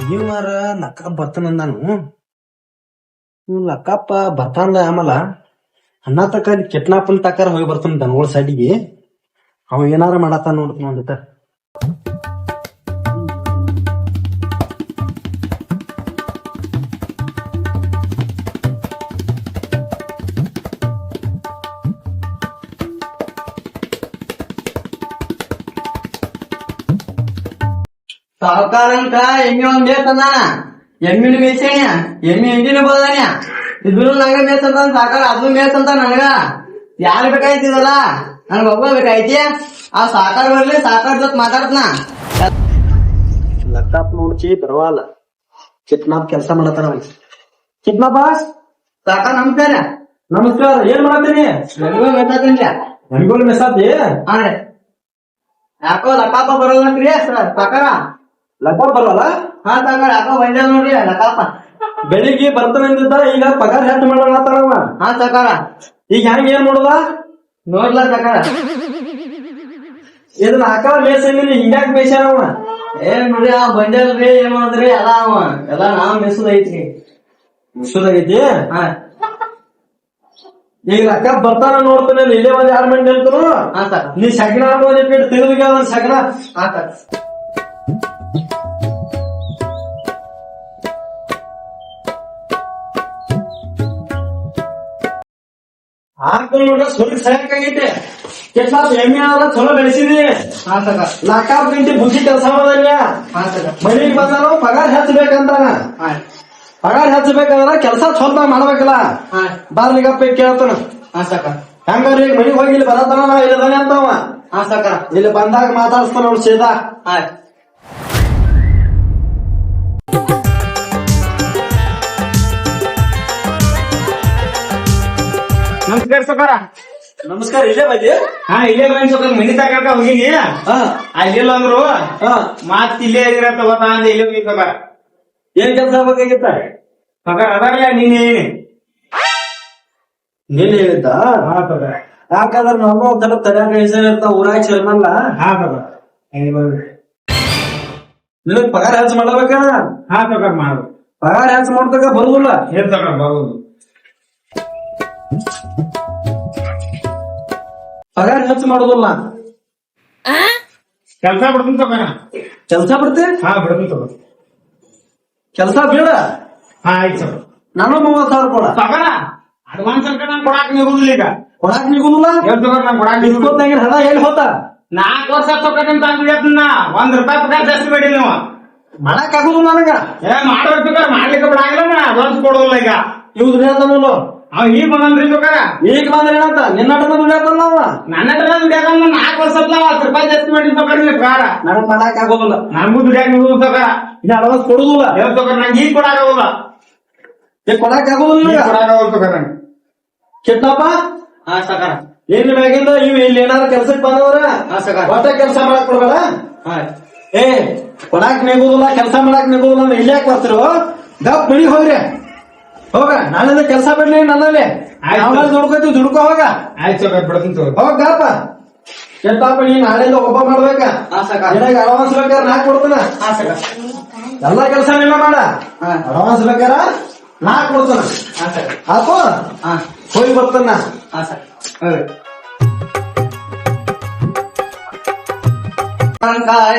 ನೀವಾರ ಲಕ್ಕಪ್ಪ ಬರ್ತಾನಂದಾನು. ಇವ್ ಲಕ್ಕಪ್ಪ ಬರ್ತಾನ ಆಮೇಲೆ ಅನ್ನ ತಕ ಕಿಟ್ನಾಪನ್ ತಕಾರ ಹೋಗಿ ಬರ್ತಾನ ದನಗಳ ಸೈಡಿಗೆ. ಅವ ಏನಾರ ಮಾಡತ್ತ ನೋಡ್ತಾನ ಒಂದಿಟ. ಸಾವುಕಾರಂಕ ಎಮ್ಮಿ ಒಂದ್ ಬೇಕಂದ ಎಮ್ಮಿನ ಮೇಯ್ಸೇಣ್ಯ ಎಮ್ಮಿ ಎಂಡಿನ ಬೋದಾನ್ಯ ಇದನ್ನು ನಂಗ ಮೇಯ್ಸಂತ ಸಾಕಾರ ಅದು ಮೇಯ್ಸಂತ ನನಗ ಯಾರು ಬೇಕಾಯ್ತಿದಲ್ಲ ನನ್ಗ ಒಬ್ಬ ಬೇಕಾಯ್ತಿ. ಆ ಸಾಕಾರ ಬರ್ಲಿ ಸಾಕಾರ ಜೊತೆ ಮಾತಾಡ್ತನ. ಲಕ್ಕಪ್ಪ ನೋಡ್ಚಿ ಬರವಲ್ಲ. ಕಿಟ್ನಾಪ್ ಕೆಲಸ ಮಾಡತ್ತಾನ. ಕಿಟ್ನಾಪ ಸಾಕಾರ ನಮಸ್ಕಾರ. ನಮಸ್ಕಾರ. ಏನ್ ಮಾಡತ್ತೀನಿ? ನನಗೂ ಮೆಸಾತೇನ್ರಿ. ನನಗೂ ಮೆಸಾತಿ. ಹಾ ರೀ. ಯಾಕೋ ಲಕ್ಕಪ್ಪ ಬರೋಲ್ರಿ ಸಾಕಾರ. ಲಕ್ಕಪ್ಪ ಬರವಲ್ಲ. ಹಾ ಸಾಕಾರ ಯಾಕೋ ಬಂದ ನೋಡ್ರಿ ಲಕ್ಕಪ್ಪ. ಬೆಳಿಗ್ಗೆ ಬರ್ತಾನಂದಿದ್ದ, ಈಗ ಪಗಾರ ಹೆಚ್ಚು ಮಾಡತ್ತಾರವ. ಹಾ ಸಾಕಾರ. ಈಗ ಹೆಂಗ ಏನ್ ಮಾಡುದ ನೋಡ್ಲ ಸಾಕಾರ. ಇದನ್ನ ಹಾಕವ ಮೇಸಂದಿನಿ, ಹಿಂಗ್ಯಾಕ್ ಮೇಸ್ಯಾನವ? ಏನ್ ನೋಡ್ರಿ ಅವ ಬಂದಲ್ರಿ ಏನ್ ಮಾಡಿದ್ರಿ ಎಲ್ಲ ಅವ ಎಲ್ಲ ನಾವ್ ಮೆಸುದ್ ಐತ್ರಿ. ಮುಸುದಾಗೈತಿ. ಹಾ ಈಗ ಲಕ್ಕಪ್ಪ ಬರ್ತಾನ ನೋಡ್ತಾನೆ. ಇಲ್ಲೇ ಒಂದ್ 2 ಮಂದಿ ನಿಲ್ತರು. ಹಾ ಸಾಕ. ನೀ ಸಗಣ ತೆಗೆದು ಸಗಣ. ಹಾ ಸಾಕ. ಹಾಕ್ತ ನೋಡ್ರ ಸ್ವಲ್ಪ ಸಾಕಾಗೈತೆ. ಕೆಟ್ಲಾಪ್ ಎಮ್ಮೆ ಆದ್ರ ಚಲೋ ಬೆಳೆಸಿದಿ. ಹಾ ಸಾಕ. ಲಕ್ಕಪ್ಪ ನಿಂತಿ ಬುದ್ಧಿ ಕೆಲಸ ಮಾಡಲ್ಲ. ಹಾ ಸಾಕ. ಮನಿಗ್ ಬಂದಾನು ಪಗಾರ ಹೆಚ್ಚಬೇಕಂತಾನ. ಹಾ ಪಗಾರ ಹೆಚ್ಚಬೇಕಂದ್ರ ಕೆಲಸ ಚೊಂದ ಮಾಡ್ಬೇಕಲ್ಲ. ಹಾ ಬಾರ್ಲಿಗಪ್ಪ ಕೇಳ್ತಾನ. ಹಾ ಸಾಕ. ಹಂಗಾರ ಈಗ ಮನಿಗ್ ಹೋಗಿ ಇಲ್ಲಿ ಬರತಾನ, ನಾ ಇಲ್ಲದಾನೆ ಅಂತವ. ಹಾ ಸಾಕ. ಇಲ್ಲಿ ಬಂದಾಗ ಮಾತಾಡ್ಸ್ತಾನ ನೋಡ್ ಸೀದಾ. ಹಾ ನಮಸ್ಕಾರ ಸಕಾರ. ನಮಸ್ಕಾರ. ಇಲ್ಲೇ ಬಂದಿ? ಹಾ ಇಲ್ಲೇ ಬಂದ್ ಸಕಾರ ಮನಿ ತಕ ಹೋಗಿನಿ. ಅಲ್ಲಿಲ್ಲ ಅಂದ್ರು ಮತ್ ಇಲ್ಲೇ ಇರತ್ತ ಗೊತ್ತಾ ಅಂದ ಇಲ್ಲೇ ಹೋಗಿ ಸಕಾರ. ಏನ್ ಕೆಲಸ ಆಗ್ಬೇಕಾಗಿತ್ತ? ಸಕಾರ ಅದಾರಲ್ಲ ನೀನ್ ಹೇಳಿ. ನೀನ್ ಹೇಳಿದ್ದ? ಹಾ ಸಕಾರ. ಯಾಕಂದ್ರ ನಮ್ಮ ಒಂಥರ ತರ್ಯಾಕ ಹೆಸರು ಇರ್ತಾವ ಊರಾಗ ಚೇರ್ಮನ್ಲ. ಹಾ ಸಕಾರ. ನಿನಗ್ ಪಗಾರ ಹೆಚ್ಚು ಮಾಡಬೇಕಣ. ಹಾ ಸಕಾರ ಮಾಡು. ಪಗಾರ ಹೆಚ್ಚು ಮಾಡ್ತಕ್ಕ ಬರುದಿಲ್ಲ. ಏನ್ ಸಕಾರ ಬರುದು? ಪಗಾರ ಹೆಚ್ಚು ಮಾಡುದಿಲ್ಲ. ಕೆಲ್ಸ ಬಿಡ್ತೀನಿ ಸಕಾರ. ಕೆಲ್ಸ ಬಿಡ್ತಿ? ಹಾ ಬಿಡ್ತೀನಿ ಸಕಾರ. ಕೆಲ್ಸ ಬೇಡ. ಹಾ ಆಯ್ತು ಸಕಾರ. ನಾನು 30,000 ಕೊಡ. ಸಕಾರ ಅಡ್ವಾನ್ಸ್ ಅನ್ಕ ನಾನ್ ಕೊಡಾಕ್ ನಿಗುದಿಲ್ಲ ಈಗ. ಕೊಡಾಕ್ ನಿಗುದಿಲ್ಲ. ಏನ್ ಸಕಾರ ನಾನ್ ಕೊಡಾಕ್ ನಿಗುದಿಲ್ಲ. ಇಷ್ಟೊತ್ತಾಗಿನ ಹಣ ಎಲ್ಲಿ ಹೋತ? 4 ವರ್ಷ ತೊಗೊಂಡ್ ತಂದಿದ್ನ ₹1 ಪಗಾರ ಜಾಸ್ತಿ ಬೇಡಿ ನೀವು. ಮಾಡಕ್ ಆಗುದಿಲ್ಲ ನನಗ. ಮಾಡ್ಬೇಕು ಸಕಾರ. ಮಾಡ್ಲಿಕ್ಕೆ ಬಿಡಾಗಿಲ್ಲ ನಾ ಅಡ್ವಾನ್ಸ್ ಕೊಡೋದಿಲ್ಲ ಈಗ. ಇವ್ದು ಹೇಳ್ತಾನಲ್ಲ ಅವ್ ಈಗ ಬಂದ್ರಿ ಸಕಾರ. ಈಗ ಬಂದ್ರೆ ಏನಂತ ನಿನ್ನ ದುಡಿಯಾಕಲ್ಲ ಅವ. ನನ್ನ ಹತ್ರ ದುಡಿಯಾಕಂದ್ರ 4 ವರ್ಷ ₹10 ಜಾಸ್ತಿ ಮಾಡಿ ಸಕಾರ ನೀವು ಕಾರ. ನನಗ್ ಮಾಡಕ್ ಆಗೋದಿಲ್ಲ. ನಮಗೂ ದುಡಿಯಾಕ ನೀವು ಸಕಾರ. ಇನ್ನ ಅಡ್ವಾನ್ಸ್ ಕೊಡುದಿಲ್ಲ. ಏನ್ ಸಕಾರ ನಂಗೆ ಈಗ ಕೊಡಾಕಾಗೋಲ್ಲ. ಈಗ ಕೊಡಕ್ ಆಗೋದಿಲ್ಲ. ಕೊಡಾಕಾಗೋಲ್ಲ ಸಕಾರ ನಂಗೆ. ಕಿಟ್ನಾಪ ಹಾ ಸಕಾರ. ಏನ್ ಮ್ಯಾಗಿಂದ ಇವ್ ಇಲ್ಲಿ ಏನಾದ್ರು ಕೆಲ್ಸಕ್ ಬಂದವ್ರ ಹಾ ಸಕಾರ. ಒಟ್ಟ ಕೆಲ್ಸ ಮಾಡಕ್ ಕೊಡ್ಬೇಡ. ಹಾ ಏ ಕೊಡಾಕ್ ನೆಗುದಿಲ್ಲ, ಕೆಲ್ಸ ಮಾಡಕ್ ನೆಗುದಿಲ್ಲ ಅಂದ್ರೆ ಇಲ್ಲಿ ಯಾಕೆ ಬರ್ತಿರೋ? ಗಪ್ ಬಿಡಿ ಹೋಗ್ರಿ. ಹೋಗ ನಾಳಿಂದ ಕೆಲ್ಸ ಬಿಡ್ಲಿ ನನ್ನಲ್ಲಿ. ದುಡ್ಕೋತೀವಿ, ದುಡ್ಕೋ ಹೋಗ. ಆಯ್ತು ಸಕಾರ ಬಿಡ್ತೀನಿ ಸರ್. ಹೋಗ್ ಗಪ್ಪ. ಕೆಟ್ಟಾಪ ನೀ ನಾಳೆಯಿಂದ ಒಬ್ಬ ಮಾಡ್ಬೇಕ. ಹಾ ಸಕಾರ. ನಿನಗೆ ಅಡ್ವಾನ್ಸ್ ಬೇಕಾದ್ರೆ ನಾ ಕೊಡ್ತಾನ. ಹಾ ಸಕಾರ. ಎಲ್ಲಾ ಕೆಲ್ಸ ನಿನ್ನ ಮಾಡ. ಹಾ ಅಡ್ವಾನ್ಸ್ ಬೇಕಾರ ನಾ ಕೊಡ್ತಾನ. ಹಾ ಸಕಾರ. ಆತು ಹಾ ಹೋಗಿ ಬರ್ತಾನ. ಹಾ ಸರ್.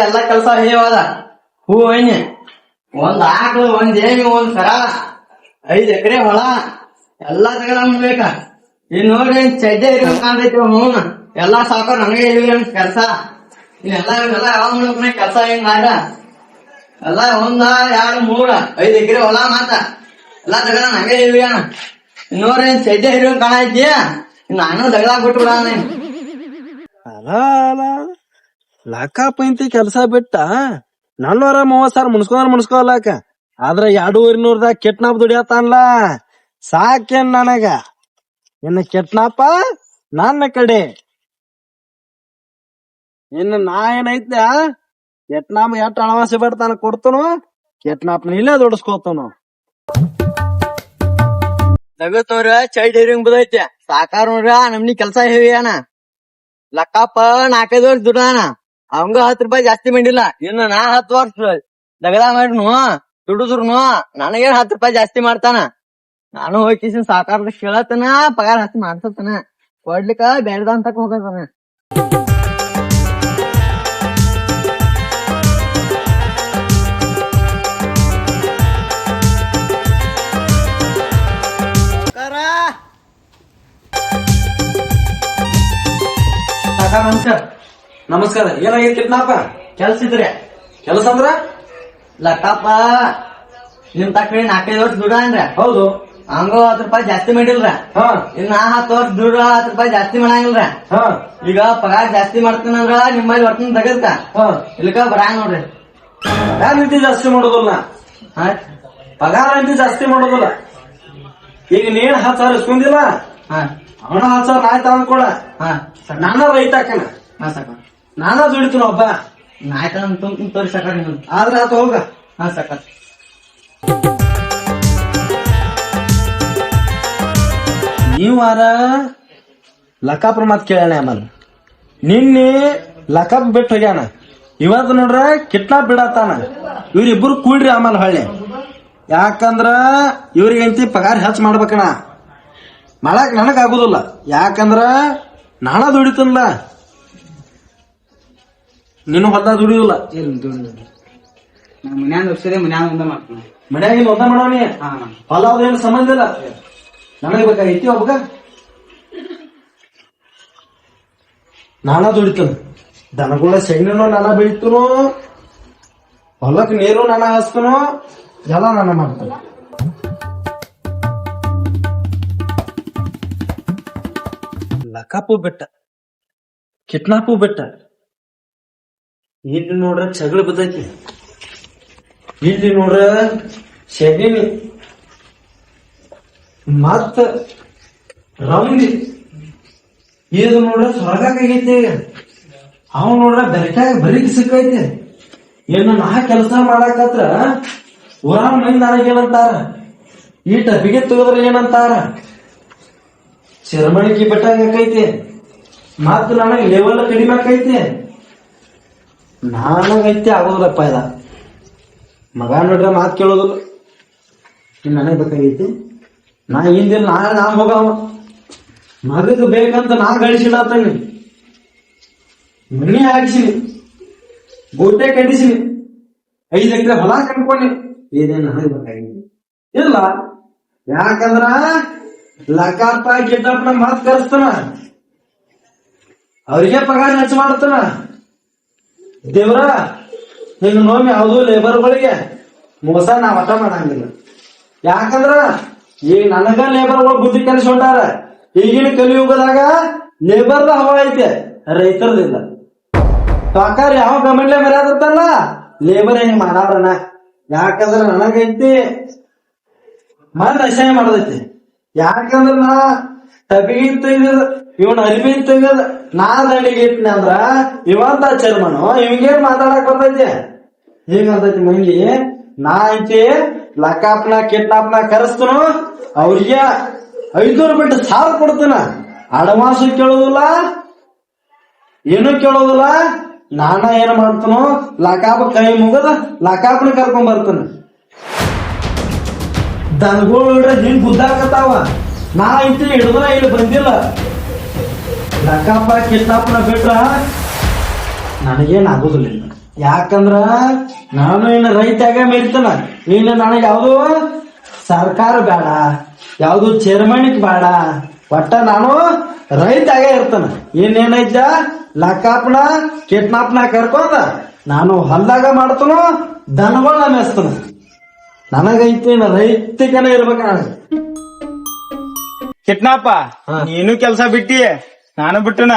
ಎಲ್ಲಾ ಕೆಲ್ಸ ಹೇವಾದ. ಹೂ ಐನಿ ಒಂದ್ ಆಕಳು, ಒಂದ್ ಏಮಿ, ಒಂದ್ ಕರ, 5 ಎಕರೆ ಹೊಲ ಎಲ್ಲಾ ತಗಬೇಕ. ಇನ್ ನೋಡ್ರಿ ಚಡ್ಡೆ ಇರ್ಬೇಕು ಕಾಣ್ತೈತಿ ಹೂನ. ಎಲ್ಲಾ ಸಾವ್ಕಾರ ನನಗೆ ಇಲ್ವಿ ಕೆಲ್ಸ. ಇನ್ನೆಲ್ಲ ಯಾವ ಮಾಡ್ಬೇಕ ಕೆಲ್ಸ ಹಿಂಗ್ ಮಾಡ. ಎಲ್ಲ 1, 2, 3, 5 ಎಕರೆ ಹೊಲ ಮಾತ ಎಲ್ಲಾ ತಗದ ನಂಗೆ ಇಲ್ವಿ ಅಣ್ಣ. ನೋಡ್ರಿ ಚಡ್ಡೆ ಇರ್ಬೇಕು ಕಾಣೈತಿ. ನಾನು ದಗದಾಕ್ ಬಿಟ್ಟು ಬಿಡ. ಅಲ ಲಕ್ಕಪ್ಪ ಇಂತಿ ಕೆಲ್ಸ ಬಿಟ್ಟ 430,000 ಮುನ್ಸ್ಕೊಲಾಕ. ಆದ್ರ 2,200 ಕಿಟ್ನಾಪ್ ದುಡಿಯತ್ತಾನ್ಲ. ಸಾಕೇನ್ ನನಗ. ಇನ್ನು ಕಿಟ್ನಾಪ ನನ್ನ ಕಡೆ. ಇನ್ನು ನಾ ಏನೈತ್ಯ ಕಿಟ್ನಾಪ್ ಎಷ್ಟ್ ಅಳವಾಸಿ ಬಿಡ್ತಾನ ಕೊಡ್ತನು. ಕಿಟ್ನಾಪ್ನ ಇಲ್ಲೇ ದುಡಿಸ್ಕೋತನು. ನಗತ್ತವ್ರ ಚೈಡ್ ಹಿರಿಂಗ್ ಬದೈತಿ. ಸಾಕಾರ ನೋಡ್ರ ನಮ್ನಿ ಕೆಲ್ಸ ಹೇವಿ ಅಣ್ಣ. ಲಕ್ಕಪ್ಪ 4-5 ವರ್ಷ ದುಡ್ದಾನ. ಅವಂಗ ₹10 ಜಾಸ್ತಿ ಮಾಡಿಲ್ಲ. ಇನ್ನು ನಾ 10 ವರ್ಷ ದಗದ ಮಾಡ್ನು. ದುಡಿದ್ರು ನನಗೇನ್ 10 ರೂಪಾಯಿ ಜಾಸ್ತಿ ಮಾಡ್ತಾನ. ನಾನು ಹೋಗಿ ಸಾಕಾರ ಕೇಳತನ ಪಗಾರ ಹಚ್ಚಿ ಮಾಡ್ಸತನ ಕೊಡ್ಲಿಕ್ಕ ಬೇಡ ಅಂತ ಹೋಗತಾನ. ನಮಸ್ಕಾರ. ನಮಸ್ಕಾರ. ಏನಾಗೈತಿ ಕಿಟ್ನಾಪ? ಕೆಲ್ಸ ಇದ್ರೆ ಕೆಲಸ ಅಂದ್ರ ಲಕ್ಕಪ್ಪ ನಿಮ್ ತಕ್ಕಡಿ 4-5 ವರ್ಷ ದುಡ ಅಂದ್ರ ಹೌದು. ಹಂಗ 10 ರೂಪಾಯಿ ಜಾಸ್ತಿ ಮಾಡಿಲ್ರ. ಹಾ ಇನ್ನ 10 ವರ್ಷ ದುಡ 10 ರೂಪಾಯಿ ಜಾಸ್ತಿ ಮಾಡಂಗಿಲ್ರ. ಹಾ ಈಗ ಪಗಾರ ಜಾಸ್ತಿ ಮಾಡ್ತೀನಂದ್ರ ನಿಮ್ಮಲ್ಲಿ ಹೊರ್ತನ ತಗದ್ಕ ಹಾ ಇಲ್ಕ ಬರಂಗ ನೋಡ್ರಿ. ಪಗಾರ ನೀತಿ ಜಾಸ್ತಿ ಮಾಡೋದಿಲ್ಲ. ಹಾ ಪಗಾರ ನೀತಿ ಜಾಸ್ತಿ ಮಾಡೋದಿಲ್ಲ. ಈಗ ನೀನ್ 10,000 ಇಸ್ಕೊಂಡಿಲ್ಲ, ಹಾ ಅವನ 10,000 ಆಯ್ತಾ ಅಂದ್ಕೊಳ. ಹಾ ನಾನ ರೈತ ಹಾಕಣ, ಹಾ ಸಾಕ ನಾನ ದುಡಿತೀನಿ ಒಬ್ಬ. ಆಯ್ತ ತೋರಿ ಸಾಕ ಆದ್ರ ಆತ ಹೋಗ. ಹಾ ಸಾಕ. ನೀವಾರ ಲಕಾಪ್ರ ಮಾತ್ ಕೇಳ್ಯಾನ ಆಮೇಲೆ ನಿನ್ನೆ ಲಕಾಪ್ ಬಿಟ್ಟು ಹೋಗ್ಯಾನ. ಇವತ್ತು ನೋಡ್ರ ಕಿಟ್ನಾಪ್ ಬಿಡತ್ತಾನ. ಇವ್ರಿಬ್ರು ಕೂಡ್ರಿ ಆಮೇಲೆ ಹೊಳ್ಳಿ. ಯಾಕಂದ್ರ ಇವ್ರಿಗಂತಿ ಪಗಾರ ಹೆಚ್ಚು ಮಾಡ್ಬೇಕಣ. ಮಾಡಕ್ ನನಗ್ ಆಗುದಿಲ್ಲ. ಯಾಕಂದ್ರ ನಾನ ದುಡಿತನಲ್ಲ, ನೀನು ಹೊಲ ದುಡಿಯೋಲ್ಲ. ಮನ್ಯಾಗ ವರ್ಷದೇ ಮನ್ಯಾಗ ಮುಂದೆ ಮಾಡ್ತೀನಿ. ಮನ್ಯಾಗಿನ ಹೊಲ ಮಾಡವನಿ, ಹೊಲ ಅದೇನು ಸಂಬಂಧ ಇಲ್ಲ. ನನಗೆ ಬೇಕಾಗೈತಿ ಒಬ್ಬಗ. ನಾನಾ ದುಡಿತನ. ದನಗಳ ಸೆಗಣಿನೂ ನಾನಾ ಬೆಳಿತನು, ಹೊಲಕ್ ನೀರು ನಾನಾ ಹಾಸ್ತನು, ಎಲ್ಲ ನಾನಾ ಮಾಡ್ತಾನ. ಲಕಾಪು ಬೆಟ್ಟ, ಕಿಟ್ನಾಪು ಬೆಟ್ಟ. ಇಲ್ಲಿ ನೋಡ್ರ ಜಗಳ ಬದೈತಿ, ಇಲ್ಲಿ ನೋಡ್ರ ಸೆಗಣಿ, ಮತ್ತ ರೌಂಡಿ. ಇದು ನೋಡ್ರ ಸ್ವರ್ಗಾಗೈತಿ. ಅವ್ ನೋಡ್ರ ಬೆರಕಾಗ ಬರೀಕ್ ಸಿಕ್ಕೈತಿ. ಏನು ನಾ ಕೆಲಸ ಮಾಡಾಕತ್ರ ಊರಾಗ ಮಂದಿ ನನಗೇನಂತಾರ, ಈ ಟಪಿಗೆ ತೆಗೆದ್ರ ಏನಂತಾರ, ಚರ್ಮಣಿಗೆ ಬೆಟ್ಟಾಗೈತಿ. ಮತ್ ನನಗ ಲೆವೆಲ್ ಕಡಿಮೆ ಆಕೈತಿ. ನನಗೈತಿ ಆಗೋದಿಲ್ಲಪ್ಪ ಇದ. ಮಗ ನೋಡ್ರ ಮಾತ್ ಕೇಳೋದಿಲ್ಲ. ನನಗ್ ಬೇಕಾಗೈತಿ. ನಾ ಹಿಂದಿನ ನಾ ಹೋಗವ ಮಗಗ್ ಬೇಕಂತ ನಾ ಗಳಿಸಿಡತ್ತೇನೆ. ಮನಿ ಹಾಕ್ಸಿನಿ, ಗೋಟೆ ಕಟ್ಟಿಸಿನಿ, 5 ಎಕರೆ ಹೊಲ ಕಣ್ಕೊಂಡಿ. ಇದೇನು ನನಗೆ ಬೇಕಾಗಿತ್ತು ಇಲ್ಲ. ಯಾಕಂದ್ರ ಲಕ್ಕಪ್ಪ ಕಿಟ್ಟಪ್ಪನ ಮಾತ್ ಕರೆಸ್ತಾನ, ಅವ್ರಿಗೆ ಪಗಾರ ಹೆಚ್ಚು ಮಾಡ್ತಾನ. ದೇವ್ರ ಹಿಂಗ ನೋಮಿ ಯಾವ್ದು ಲೇಬರ್ಗಳಿಗೆ ಮೋಸ ನಾ ಒಟ್ಟ ಮಾಡಂಗಿಲ್ಲ. ಯಾಕಂದ್ರ ಈಗ ನನಗ ಲೇಬರ್ಗಳು ಬುದ್ಧಿ ಕಲಿಸ್ಕೊಂಡಾರ. ಈಗಿನ ಕಲಿಯುಗದಾಗ ಲೇಬರ್ದ ಹವಾ ಐತೆ, ರೈತರದಿಲ್ಲ. ಸರ್ಕಾರ ಯಾವ ಗಮನ್ಲೆ ಮರ್ಯಾದತ್ತಲ್ಲ, ಲೇಬರ್ ಹೆಂಗ್ ಮಾಡಾರನ. ಯಾಕಂದ್ರ ನನಗೈತಿ ಮನ್ ಅಸಹ್ಯ ಮಾಡದೈತಿ. ಯಾಕಂದ್ರ ನಾ ಟಬಿಗೆ ತೆಗ್ದ ಇವನ್ ಅರಿಬಿ ತೆಗ್ದ ನಾ ದಂಡಿಗೆ ಇಟ್ನಿ ಅಂದ್ರ ಇವಂತ ಚರ್ಮನು ಇವಂಗೇನ್ ಮಾತಾಡಕ್ ಬರ್ತೈತಿ. ಹಿಂಗಂತೈತಿ ಮಂಗಿ. ನಾ ಐತಿ ಲಕಾಪ್ನ ಕಿಟ್ನಾಪ್ನ ಕರೆಸ್ತನು, ಅವ್ರಿಗೆ 500 ಬಿಟ್ಟು 1000 ಕೊಡ್ತಾನ. ಅಡ್ವಾನ್ಸ್ ಕೇಳೋದಿಲ್ಲ, ಏನು ಕೇಳೋದಿಲ್ಲ. ನಾನ ಏನ್ ಮಾಡ್ತನೋ ಲಕಾಪ ಕೈ ಮುಗದ ಲಕಾಪ್ನ ಕರ್ಕೊಂಡ್ ಬರ್ತಾನ. ದನಗಳು ನೋಡ್ರೆ ಹಿಂಗ್ ಗುದ್ದಾಕತ್ತಾವ. ನಾ ಐತಿ ಹಿಡಿದ್ರ ಇಲ್ಲಿ ಬಂದಿಲ್ಲ. ಲಕಾಪ ಕಿಟ್ನಾಪ್ನ ಬಿಟ್ರ ನನಗೇನ್ ಆಗುದಿಲ್ಲ. ಯಾಕಂದ್ರ ನಾನು ಇನ್ನು ರೈತಾಗ ಮೇಲ್ತಾನ. ಇನ್ನು ನನಗೆ ಯಾವ್ದು ಸರ್ಕಾರ ಬೇಡ, ಯಾವ್ದು ಚೇರ್ಮನಿಕ್ ಬೇಡ, ಒಟ್ಟ ನಾನು ರೈತಾಗ ಇರ್ತಾನ. ಇನ್ನೇನೈತ ಲಕಾಪ್ನ ಕಿಟ್ನಾಪ್ನ ಕರ್ಕೊಂಡ ನಾನು ಹೊಲ್ದಾಗ ಮಾಡ್ತಾನೋ, ದನಗಳನ್ನ ಮೇಸ್ತಾನ. ನನಗೈತಿ ರೈತಿಕನ ಇರ್ಬೇಕ. ಕಿಟ್ನಾಪ ನೀನು ಕೆಲ್ಸ ಬಿಟ್ಟಿ, ನಾನು ಬಿಟ್ಟನ.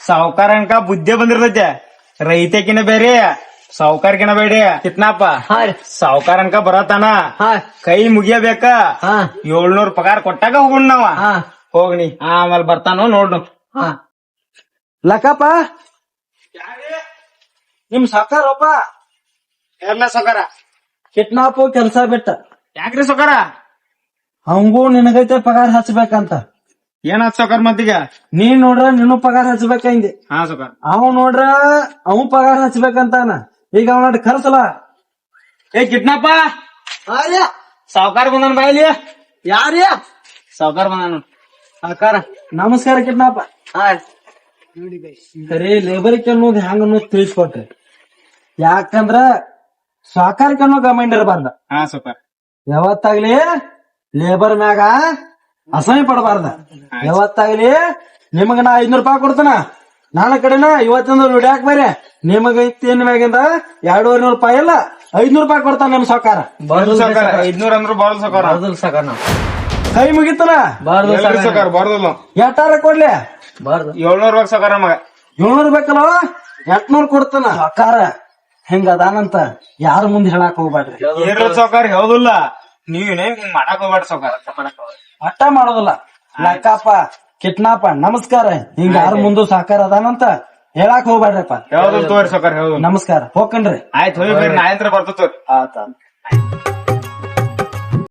ಸಾವುಕಾರ ಅನ್ಕ ಬುದ್ಧಿ ಬಂದಿರ್ತೈತೆ. ರೈತಕಿನ ಬೇರೆ, ಸಾವುಕಾರ್ಕಿನ ಬೇಡ. ಕಿಟ್ನಾಪ ಸಾವುಕಾರ ಅನ್ಕ ಬರತಾನ, ಕೈ ಮುಗಿಯಬೇಕ. 700 ಪಗಾರ ಕೊಟ್ಟಾಗ ಹೋಗೋಣ ನಾವ. ಹೋಗ್ನಿ ಆಮೇಲೆ ಬರ್ತಾನೋ ನೋಡ್ನು. ಲಕಾಪ ನಿಮ್ ಸಾಕಾರಪ್ಪ. ಎಲ್ಲ ಸಾವುಕಾರ ಕಿಟ್ನಾಪು ಕೆಲ್ಸ ಬಿಟ್ಟ. ಯಾಕ್ರಿ ಸಾವುಕಾರ? ಅವಂಗೂ ನಿನಗೈತೆ ಪಗಾರ ಹಚ್ಬೇಕಂತ. ಏನ್ ಸಾವುಕಾರ ಮತ್ತೀಗ? ನೀನ್ ನೋಡ್ರ ನೀನು ಪಗಾರ ಹಚ್ಬೇಕಂದೆ. ಹಾ ಸಾವುಕಾರ. ಅವ್ ನೋಡ್ರ ಅವ್ ಪಗಾರ ಹಚ್ಬೇಕಂತಾನ. ಈಗ ಅವ್ ನೋಡಿ ಕರ್ಸಲ್ಲ. ಏ ಕಿಟ್ನಾಪ ಸಾವುಕಾರ ಬಂದನ್ ಬಾಯ್ಲಿ ಯಾರ್ಯ ಸಾವುಕಾರ ಬಂದಾನು ಸಾಕಾರ ನಮಸ್ಕಾರ ಕಿಟ್ನಾಪ ಹಾ ಸರಿ ಲೇಬರ್ಗೆ ಅನ್ನೋದು ಹೆಂಗ ಅನ್ನೋದು ತಿಳಿಸ್ಕೊಟ್ರಿ. ಯಾಕಂದ್ರ ಸಾಕಾರಕ್ಕೆ ಅನ್ನೋ ಗಮಂಡ್ ಇರಬಾರ್ದ. ಹಾ ಸಾವುಕಾರ ಯಾವತ್ತಾಗ್ಲಿ ಲೇಬರ್ ಮ್ಯಾಗ ಅಸಹ್ಯ ಪಡಬಾರ್ದ. ಯಾವತ್ತಾಗ್ಲಿ ನಿಮಗ ನಾ 500 ರೂಪಾಯಿ ಕೊಡ್ತಾನ, ನಾಳೆ ಕಡೆನ ಇವತ್ತಿಂದ ದುಡ್ಯಾಕ್ ಬೇರೆ ನಿಮಗ ಇನ್ ಮ್ಯಾಗಿಂದ 2,500 ರೂಪಾಯಿ ಇಲ್ಲ 500 ರೂಪಾಯಿ ಕೊಡ್ತಾನ ನಿಮ್ ಸಾಕಾರ. ಸಾವುಕಾರ 500 ಅಂದ್ರು ಬಾರ್ದು ಸಾವುಕಾರ ಸಾಕಾರ ನಾವು ಕೈ ಮುಗಿತನ ಬಾರ್ದು ಸಾವುಕಾರ ಬಾರ್ದಲ್ಲ ಎಟ್ಟಾರ ಕೊಡ್ಲಿ? ಬಾರ್ದು 700 ರೂಪಾಯಿ ಸಾವುಕಾರ ಮಗ 700 ಬೇಕಲ್ಲ 800 ಕೊಡ್ತಾನ ಸಾಕಾರ. ಹೆಂಗ ಅದಾನಂತ ಯಾರ ಮುಂದೆ ಹೇಳಾಕ್ ಹೋಗ್ಬೇಡ್ರಿ. ಏನ್ರ ಸಾವುಕಾರ ಹೌದಿಲ್ಲ, ನೀವೇನೇ ಹಿಂಗ್ ಮಾಡಕ್ ಹೋಗ್ಬೇಡ ಸಾವುಕಾರ. ಅಟ್ಟ ಮಾಡೋದಿಲ್ಲ. ಲಕ್ಕಪ್ಪ ಕಿಟ್ನಾಪ ನಮಸ್ಕಾರ ಹಿಂಗ ಯಾರ ಮುಂದೆ ಸಾಕಾರ ಅದಾನಂತ ಹೇಳಾಕ್ ಹೋಗ್ಬೇಡ್ರಪ್ಪ. ಯಾವ್ದು ತೋರಿ ಸಾವುಕಾರ ಹೌದು. ನಮಸ್ಕಾರ ಹೋಗ್ಕನ್ರಿ. ಆಯ್ತು ಹೋಗಿ ಬರ್ರಿ, ನಾ ಬರ್ತದ ಆತ